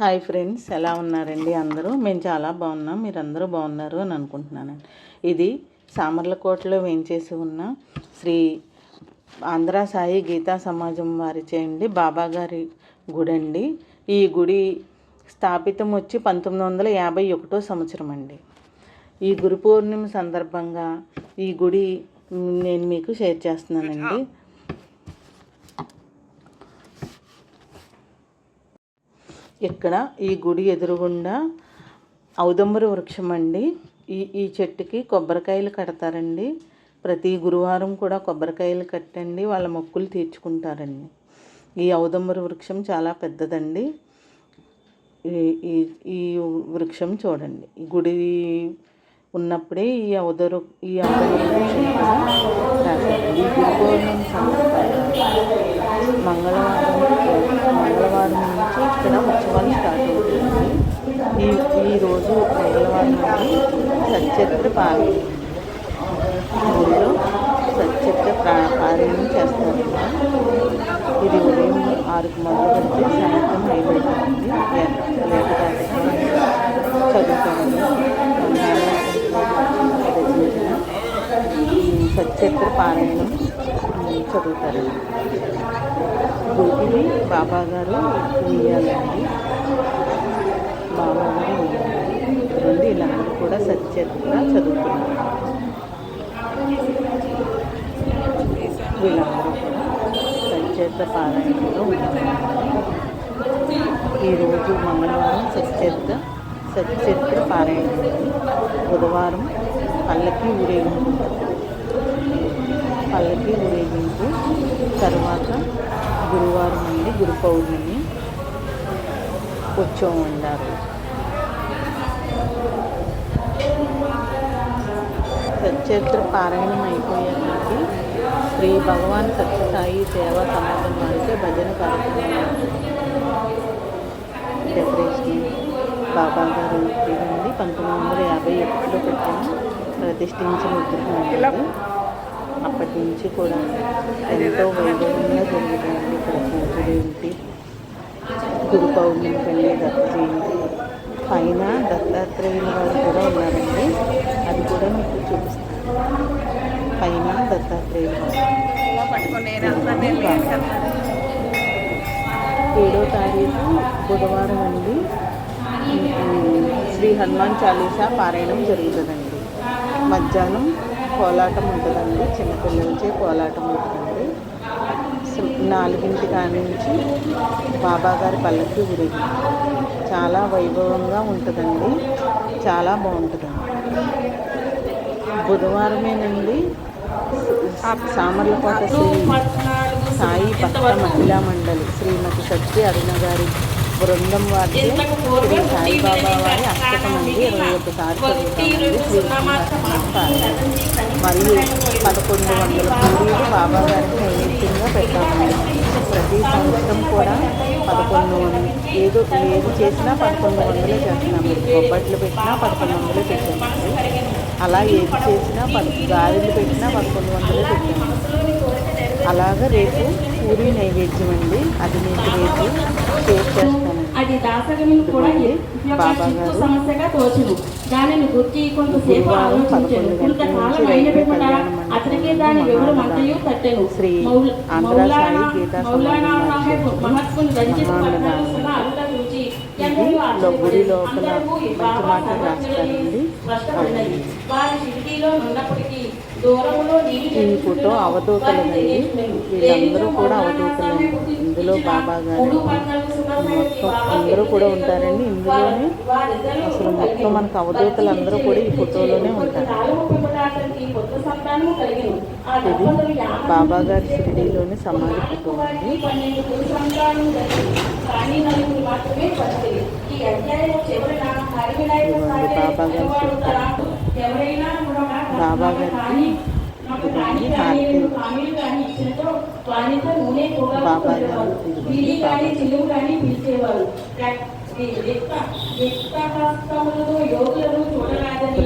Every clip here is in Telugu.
హాయ్ ఫ్రెండ్స్, ఎలా ఉన్నారండి అందరూ? మేము చాలా బాగున్నాం, మీరందరూ బాగున్నారు అని అనుకుంటున్నానండి. ఇది సామర్లకోటలో వేయించేసి ఉన్న శ్రీ ఆంధ్ర సాయి గీతా సమాజం వారి చేయండి బాబాగారి గుడి అండి. ఈ గుడి స్థాపితం వచ్చి 1951 సంవత్సరం అండి. ఈ గురు పౌర్ణమి సందర్భంగా ఈ గుడి నేను మీకు షేర్ చేస్తున్నానండి. ఇక్కడ ఈ గుడి ఎదురుగుండా ఔదంబర వృక్షం అండి. ఈ చెట్టుకి కొబ్బరికాయలు కడతారండి. ప్రతి గురువారం కూడా కొబ్బరికాయలు కట్టండి వాళ్ళ మొక్కులు తీర్చుకుంటారండి. ఈ ఔదంబర వృక్షం చాలా పెద్దదండి. ఈ వృక్షం చూడండి, ఈ గుడి ఉన్నప్పుడే ఈ ఔదంబర వృక్షం కూడా రాశారండి. ఈ గురు పౌర్ణమి సందర్భంగా మంగళవారం నుంచి ఇక్కడ ఉత్సవాలు స్టార్ట్ అవుతాయండి. ఈరోజు మంగళవారం నుండి సత్యత్ర ఊళ్ళో సత్యత్ర పారాయణం చేస్తారండి. ఇది ఉదయం 6కి మొదలు పెడితే సాయంత్రం 5 అవుతుందండి. చదువుతారండి. సత్యత్ర పారాయణం చదువుతారండి. ఇది బాబాగారు ఉయ్యాలండి. బాబాగారు ఉయ్యాలి వీళ్ళందరూ కూడా సత్యత్ర చదువుతున్నారు. వీళ్ళందరూ కూడా సత్యత్ర పారాయణంలో ఉన్నారు. ఈరోజు మంగళవారం సత్యత్ర పారాయణం, బుధవారం పల్లకి ఊరేగింపు తర్వాత గురువారం నుండి గురు పౌర్ణమి ఉత్సవం ఉండారు. సత్యత్ర పారాయణం అయిపోయాక శ్రీ భగవాన్ సత్యసాయి సేవా సమాజం వారికి భజన కార్యక్రమం డెకరేషన్ బాబాగారు ఇదండి 1951లో పెట్టిన ప్రతిష్ఠించిన విగ్రహం. అప్పటి నుంచి కూడా ఎంతో వైభవంగా జరుగుతాయండి. ఇక్కడ పూజలు ఏంటి, గురు పౌర్ణమి వెళ్ళి దత్త జయంతి, పైన దత్తాత్రేయుల వారు కూడా ఉన్నారండి. అది కూడా మీకు చూపిస్తాను. పైన దత్తాత్రేయుల వారు 7వ తారీఖు బుధవారం అండి. శ్రీ హనుమాన్ చాలీసా పారాయణం జరుగుతుందండి. మధ్యాహ్నం కోలాటం ఉంటుందండి, చిన్నపిల్లలచే కోలాటం ఉంటుందండి. 4 కాడి నుంచి బాబాగారి పల్లకి ఊరేగింపు చాలా వైభవంగా ఉంటుందండి. చాలా బాగుంటుందండి. బుధవారమేనండి సామర్లకోట శ్రీ సాయి భక్త మహిళా మండలి శ్రీమతి సత్య అరుణ గారి బృందం వారి శ్రీ సాయిబాబా వారి అష్టకం అండి 21 సార్లు చదువుతామండి. శ్రీ మరియు 1100 పూరీలు బాబా గారికి నైవేద్యంగా పెడతామండి. ప్రతి సంవత్సరం కూడా 1100 ఏది చేసినా 1100 చేస్తున్నాము. బొబ్బట్లు పెట్టినా 1100 పెట్టామండి. అలా ఏది చేసినా గారెలు పెట్టినా 1100 పెట్టాము. అలాగా రేపు పూరి నైవేద్యం అండి, అది మీకు రేపు షేర్ చేస్తానండి. బాబాగారు గురువారం 11 గంటల నుంచి రైల్వే కళ్యాణ మండపంలో శ్రీ ఆంధ్ర సాయి గీతా ఇది గుడి లోపల మంచి మాటలు రాస్తారండి. ఈ ఫోటో అవధూతలండి. వీళ్ళందరూ కూడా అవధూతలండి. ఇందులో బాబా గారు మొత్తం అందరూ కూడా ఉంటారండి. ఇందులోనే అసలు మొత్తం మనకు అవధూతలు అందరూ కూడా ఈ ఫోటోలోనే ఉంటారు. ఇది బాబా గారి షిరిడీలోని సమాధి ఫోటో అండి. బాబా గారికి హారతి. బాబా గారు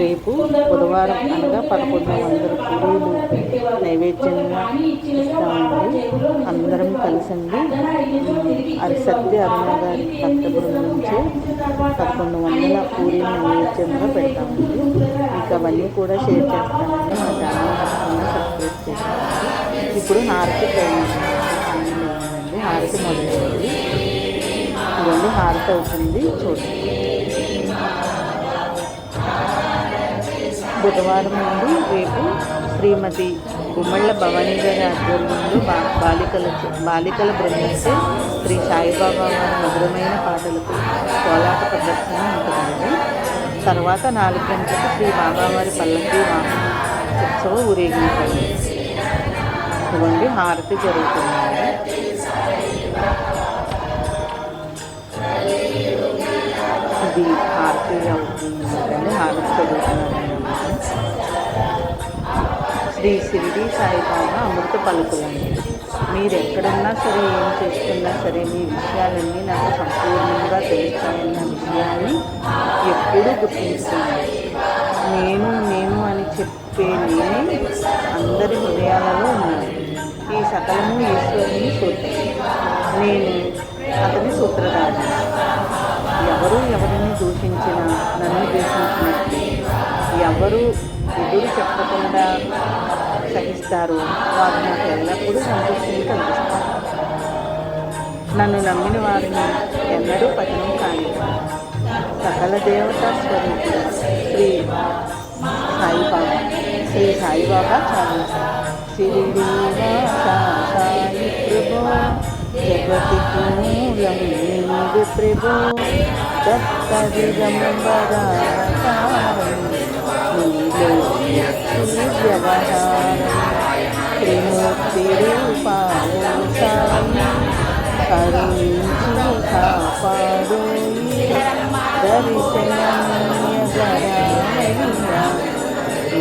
రేపు బుధవారం అనగా 1100 పూరీలు నైవేద్యంగా ఇస్తామండి. అందరం కలిసండి సత్య అరుణ గారి భక్త బృందం నుంచి 1100 పూరీలు నైవేద్యంగా పెడతామండి. మీకు అవన్నీ కూడా షేర్ చేస్తానండి. మా ఛానల్ తప్పకుండా సబ్స్క్రైబ్ చేసుకోండి. ఇప్పుడు హారతి టైం అండి. హారతి మొదలైంది. ఇవన్నీ హారతి అవుతుంది చూడండి. బుధవారం నుండి రేపు శ్రీమతి గుమ్మళ్ళ భవానీ గారి ఆధ్వర్యంలో బాలికల బృందంతో శ్రీ సాయిబాబా వారి మధురమైన పాటలకు కోలాట ప్రదర్శన ఉంటుందండి. తర్వాత 4 గంటలకు శ్రీ బాబావారి పల్లకి వాహన ఉత్సవ ఊరేగించండి. ఇవ్వండి హారతి జరుగుతుందండి. ఇది హారతి అవుతుంది. హారతి జరుగుతున్నారండి. శ్రీ షిరిడి సాయిబాబా అమృత పలుకులండి. మీరు ఎక్కడున్నా సరే, ఏం చేస్తున్నా సరే, మీ విషయాలన్నీ నాకు సంపూర్ణంగా తెలుస్తాయన్న విషయాన్ని ఎప్పుడూ గుర్తించుకోండి. నేను అని చెప్పే నేనే అందరి హృదయాలలో ఉన్నాను. ఈ సకలము ఈశ్వరుని సూత్రం. నేను అతని సూత్రధారి. ఎవరు ఎవరిని దూషించినా, నన్ను దూషించినట్టు ఎవరు ఎదురు చెప్పకుండా సహిస్తారో వారు నాకు ఎల్లప్పుడూ సంతోషాన్ని కలిగిస్తారు. నన్ను నమ్మిన వారిని ఎన్నడూ పతనం కాని సకల దేవతా స్వరూపుడు శ్రీ సాయిబాబా చాలా షిరిడి సాయి ప్రభో జగతికి మూలం నీవే ప్రభో దత్త దిగంబరావతారం వ్యవహారం త్రిమూర్తి రూపాలు సాయి కరుణించి కాపాడు దర్శనమయ్యా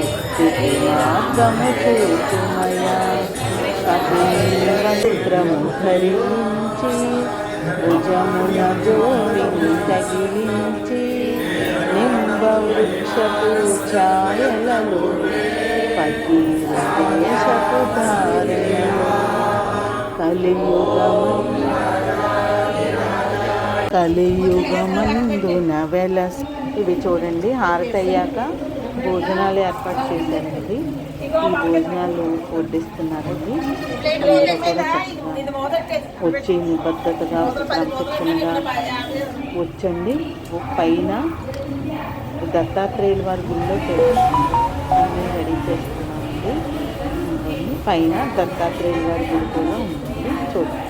ముక్తికి మార్గము చూపుమయా కపీవస్త్రము ధరించి భుజమున జోడిని తగిలించి నింబ వృక్షపు ఛాయలలో పకీరదేశపు ధారణలో కలియుగమందున వెలస్. ఇవి చూడండి, హారతి అయ్యాక భోజనాలు ఏర్పాటు చేశారండి. ఈ భోజనాలు వడ్డిస్తున్నారండి. అందరూ కూడా చక్కగా వచ్చి నిబద్ధతగా క్రమశిక్షణగా వచ్చండి. పైన దత్తాత్రేయుల వారి గుళ్ళో అన్నీ రెడీ చేస్తున్నామండి. పైన దత్తాత్రేయుల వారి గుడి కూడా ఉంటుంది చూడండి.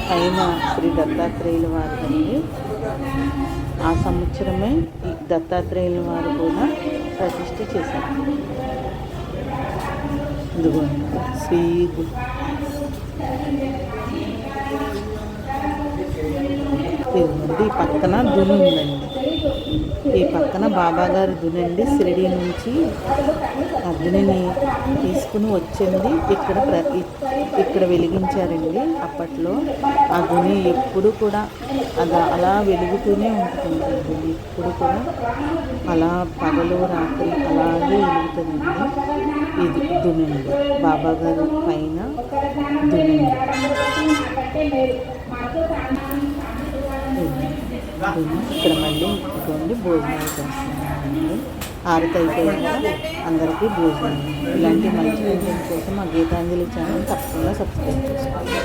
పైన శ్రీ దత్తాత్రేయుల వారి గుడి. ఆ సంవత్సరమే ఈ దత్తాత్రేయుల వారు కూడా ప్రతిష్ఠ చేశారు. ఇదిగోండి శ్రీ ఈ పక్కన దుని ఉందండి. ఈ పక్కన బాబాగారి దునండి. షిరిడి నుంచి ఆ దునిని తీసుకుని వచ్చింది ఇక్కడ వెలిగించారండి. అప్పట్లో ఆ దుని ఎప్పుడు కూడా అలా వెలుగుతూనే ఉంటుంది. ఇప్పుడు కూడా అలా పగలు రాత్రి అలాగే వెలుగుతుందండి. ఇది దునండి, బాబాగారి పైన దునండి. ఇక్కడ మళ్ళీ ఇంకోండి భోజనాలు చేస్తున్నామండి. హారతి అయిపోయాక అందరికీ భోజనం. ఇలాంటి మంచి కంటెంట్ కోసం మా గీతాంజలి ఛానల్ తప్పకుండా సబ్స్క్రైబ్ చేసుకోండి.